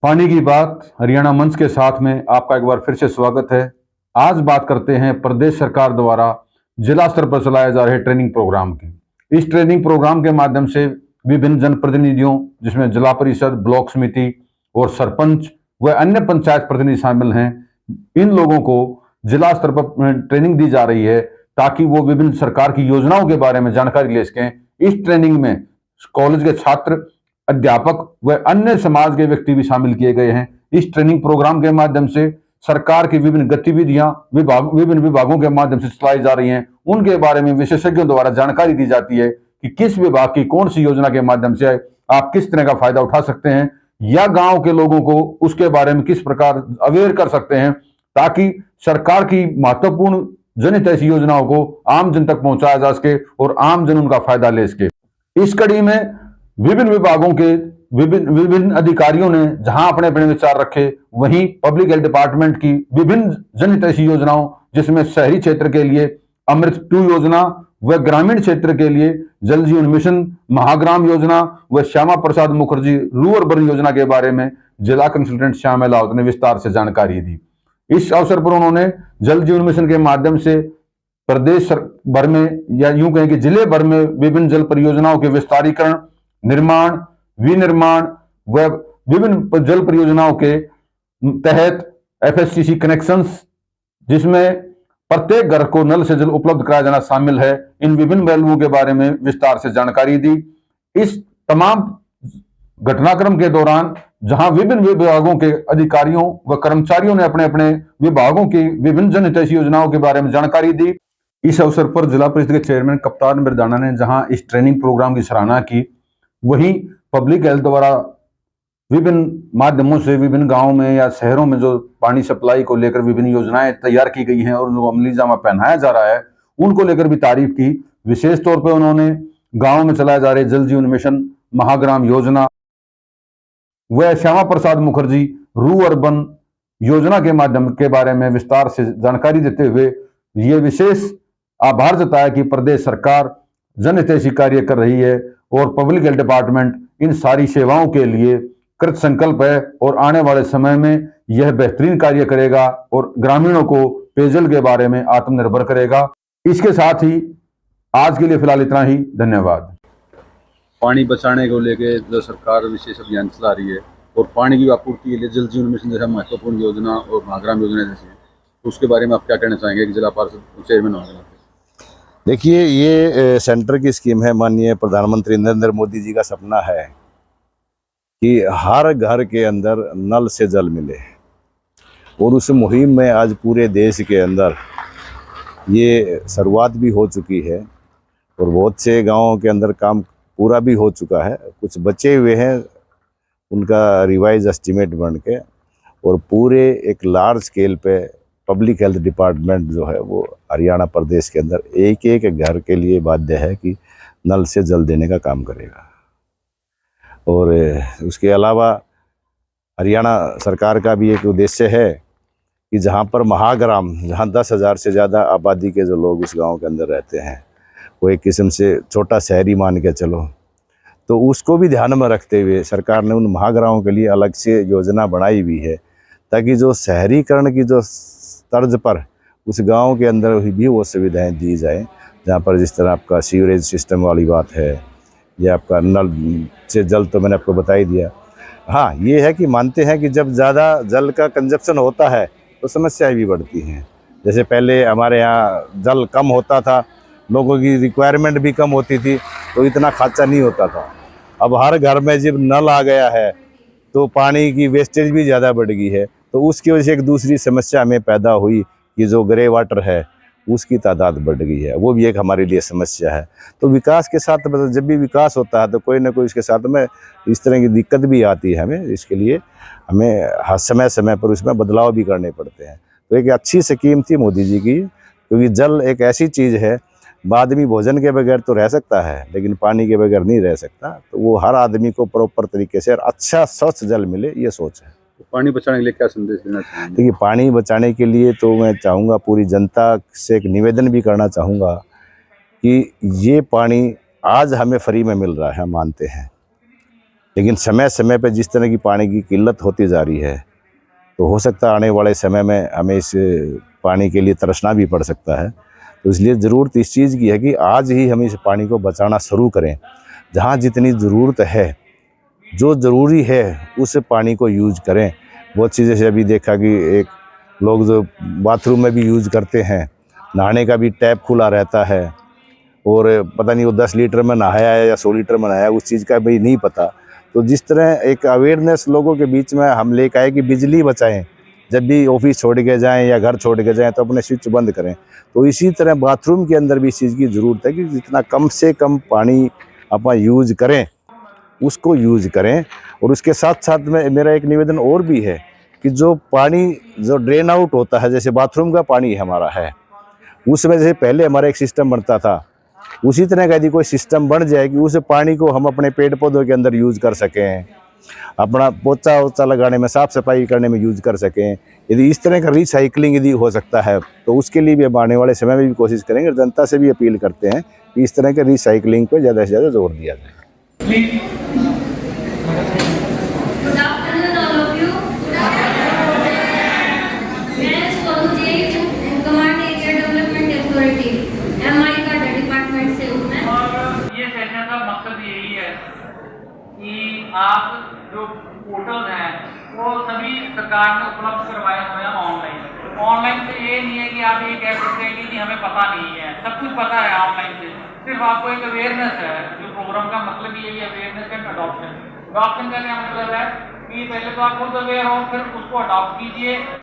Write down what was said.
पानी की बात हरियाणा मंच के साथ में आपका एक बार फिर से स्वागत है। आज बात करते हैं प्रदेश सरकार द्वारा जिला स्तर पर चलाए जा रहे ट्रेनिंग प्रोग्राम की। इस ट्रेनिंग प्रोग्राम के माध्यम से विभिन्न जनप्रतिनिधियों, जिसमें जिला परिषद, ब्लॉक समिति और सरपंच व अन्य पंचायत प्रतिनिधि शामिल हैं, इन लोगों को जिला स्तर पर ट्रेनिंग दी जा रही है ताकि वो विभिन्न सरकार की योजनाओं के बारे में जानकारी ले सकें। इस ट्रेनिंग में कॉलेज के छात्र, अध्यापक व अन्य समाज के व्यक्ति भी शामिल किए गए हैं। इस ट्रेनिंग प्रोग्राम के माध्यम से सरकार की विभिन्न गतिविधियां विभिन्न विभागों के माध्यम से चलाई जा रही हैं, उनके बारे में विशेषज्ञों द्वारा जानकारी दी जाती है कि किस विभाग की कौन सी योजना के माध्यम से आप किस तरह का फायदा उठा सकते हैं या गांव के लोगों को उसके बारे में किस प्रकार अवेयर कर सकते हैं, ताकि सरकार की महत्वपूर्ण जनहित ऐसी योजनाओं को आम जन तक पहुंचाया जा सके और आम जन उनका फायदा ले सके। इस कड़ी में विभिन्न विभागों के विभिन्न अधिकारियों ने जहां अपने अपने विचार रखे, वहीं पब्लिक हेल्थ डिपार्टमेंट की विभिन्न जनहित ऐसी योजनाओं, जिसमें शहरी क्षेत्र के लिए अमृत 2 योजना व ग्रामीण क्षेत्र के लिए जल जीवन मिशन, महाग्राम योजना व श्यामा प्रसाद मुखर्जी रूअर्बन योजना के बारे में जिला कंसल्टेंट श्याम अहलावत ने विस्तार से जानकारी दी। इस अवसर पर उन्होंने जल जीवन मिशन के माध्यम से प्रदेश भर में या यूं कहें कि जिले भर में विभिन्न जल परियोजनाओं के विस्तारीकरण, निर्माण, विनिर्माण व विभिन्न जल परियोजनाओं के तहत एफएससीसी कनेक्शंस, जिसमें प्रत्येक घर को नल से जल उपलब्ध कराया जाना शामिल है, इन विभिन्न पहलुओं के बारे में विस्तार से जानकारी दी। इस तमाम घटनाक्रम के दौरान जहां विभिन्न विभागों के अधिकारियों व कर्मचारियों ने अपने अपने विभागों की विभिन्न जनहितैषी योजनाओं के बारे में जानकारी दी। इस अवसर पर जिला परिषद के चेयरमैन कप्तान बिरदाना ने जहां इस ट्रेनिंग प्रोग्राम की सराहना की, वहीं पब्लिक हेल्थ द्वारा विभिन्न माध्यमों से विभिन्न गांवों में या शहरों में जो पानी सप्लाई को लेकर विभिन्न योजनाएं तैयार की गई हैं और उनको अमली जामा पहनाया जा रहा है, उनको लेकर भी तारीफ की। विशेष तौर पर उन्होंने गांवों में चलाए जा रहे जल जीवन मिशन, महाग्राम योजना व श्यामा प्रसाद मुखर्जी रूअर्बन योजना के माध्यम के बारे में विस्तार से जानकारी देते हुए ये विशेष आभार जताया कि प्रदेश सरकार जनहितैषी कार्य कर रही है और पब्लिक हेल्थ डिपार्टमेंट इन सारी सेवाओं के लिए कृत संकल्प है और आने वाले समय में यह बेहतरीन कार्य करेगा और ग्रामीणों को पेयजल के बारे में आत्मनिर्भर करेगा। इसके साथ ही आज के लिए फिलहाल इतना ही। धन्यवाद। पानी बचाने को लेकर जो सरकार विशेष अभियान चला रही है और पानी की आपूर्ति के लिए जल जीवन मिशन जैसा महत्वपूर्ण योजना और महाग्राम योजना जैसी, तो उसके बारे में आप क्या कहना चाहेंगे कि जिला पार्षद चेयरमैन होंगे? देखिए, ये सेंटर की स्कीम है। माननीय प्रधानमंत्री नरेंद्र मोदी जी का सपना है कि हर घर के अंदर नल से जल मिले, और उस मुहिम में आज पूरे देश के अंदर ये शुरुआत भी हो चुकी है और बहुत से गांवों के अंदर काम पूरा भी हो चुका है। कुछ बचे हुए हैं, उनका रिवाइज एस्टीमेट बन के, और पूरे एक लार्ज स्केल पे पब्लिक हेल्थ डिपार्टमेंट जो है वो हरियाणा प्रदेश के अंदर एक एक घर के लिए बाध्य है कि नल से जल देने का काम करेगा। और उसके अलावा हरियाणा सरकार का भी एक उद्देश्य है कि जहाँ पर महाग्राम, जहाँ 10,000 से ज़्यादा आबादी के जो लोग उस गांव के अंदर रहते हैं, वो एक किस्म से छोटा शहरी मान के चलो, तो उसको भी ध्यान में रखते हुए सरकार ने उन महाग्रामों के लिए अलग से योजना बनाई हुई है, ताकि जो शहरीकरण की जो तर्ज पर उस गांव के अंदर भी वो सुविधाएं दी जाएं, जहां पर जिस तरह आपका सीवरेज सिस्टम वाली बात है या आपका नल से जल, तो मैंने आपको बता ही दिया। हाँ, ये है कि मानते हैं कि जब ज़्यादा जल का कंजप्शन होता है तो समस्याएं भी बढ़ती हैं। जैसे पहले हमारे यहाँ जल कम होता था, लोगों की रिक्वायरमेंट भी कम होती थी, तो इतना खर्चा नहीं होता था। अब हर घर में जब नल आ गया है तो पानी की वेस्टेज भी ज़्यादा बढ़ गई है, तो उसकी वजह से एक दूसरी समस्या हमें पैदा हुई कि जो ग्रे वाटर है उसकी तादाद बढ़ गई है, वो भी एक हमारे लिए समस्या है। तो विकास के साथ, मतलब जब भी विकास होता है तो कोई ना कोई इसके साथ में इस तरह की दिक्कत भी आती है। हमें इसके लिए हमें हर समय समय पर उसमें बदलाव भी करने पड़ते हैं। तो एक अच्छी स्कीम थी मोदी जी की, क्योंकि जल एक ऐसी चीज़ है, आदमी भोजन के बगैर तो रह सकता है लेकिन पानी के बगैर नहीं रह सकता। तो वो हर आदमी को प्रॉपर तरीके से और अच्छा स्वच्छ जल मिले, ये सोच है। तो पानी बचाने के लिए क्या संदेश देना चाहेंगे? देखिए, पानी बचाने के लिए तो मैं चाहूँगा, पूरी जनता से एक निवेदन भी करना चाहूँगा कि ये पानी आज हमें फ्री में मिल रहा है, हम मानते हैं, लेकिन समय समय पर जिस तरह की पानी की किल्लत होती जा रही है, तो हो सकता है आने वाले समय में हमें इस पानी के लिए तरसना भी पड़ सकता है। तो इसलिए ज़रूरत इस चीज़ की है कि आज ही हम इस पानी को बचाना शुरू करें। जहाँ जितनी ज़रूरत है, जो ज़रूरी है उस पानी को यूज़ करें। बहुत चीज़ें जैसे अभी देखा कि एक लोग जो बाथरूम में भी यूज़ करते हैं, नहाने का भी टैप खुला रहता है और पता नहीं वो 10 लीटर में नहाया है या 100 लीटर में नहाया, उस चीज़ का भी नहीं पता। तो जिस तरह एक अवेयरनेस लोगों के बीच में हम लेकर आए कि बिजली बचाएं, जब भी ऑफिस छोड़ के जाएं या घर छोड़ के जाएं तो अपने स्विच बंद करें। तो इसी तरह बाथरूम के अंदर भी इस चीज़ की ज़रूरत है कि जितना कम से कम पानी अपन यूज़ करें उसको यूज़ करें। और उसके साथ साथ में मेरा एक निवेदन और भी है कि जो पानी जो ड्रेन आउट होता है, जैसे बाथरूम का पानी हमारा है, उसमें जैसे पहले हमारा एक सिस्टम बनता था, उसी तरह का यदि कोई सिस्टम बन जाए कि उस पानी को हम अपने पेड़ पौधों के अंदर यूज़ कर सकें, अपना पोछा वोछा लगाने में, साफ़ सफाई करने में यूज़ कर सकें, यदि इस तरह का रिसाइकलिंग यदि हो सकता है तो उसके लिए भी हम आने वाले समय में भी कोशिश करेंगे। जनता से भी अपील करते हैं कि इस तरह के रिसाइकलिंग पर ज़्यादा से ज़्यादा जोर दिया जाए। Good afternoon, all of you. मैं Sonu ji, command area development authority MI का डिपार्टमेंट से हूँ मैं। और ये सेशन का मकसद यही है कि आप जो पोर्टल हैं वो सभी सरकार ने उपलब्ध करवाए हुए हैं ऑनलाइन। ऑनलाइन से ये नहीं है कि आप ये कह सकते हैं कि नहीं हमें पता नहीं है, सब कुछ पता है ऑनलाइन से। सिर्फ आपको एक अवेयरनेस है। जो प्रोग्राम का मतलब यही है, अवेयरनेस एंड अडॉप्शन। अडॉप्शन का क्या मतलब है कि पहले तो आप खुद अवेयर हो, फिर उसको अडॉप्ट कीजिए।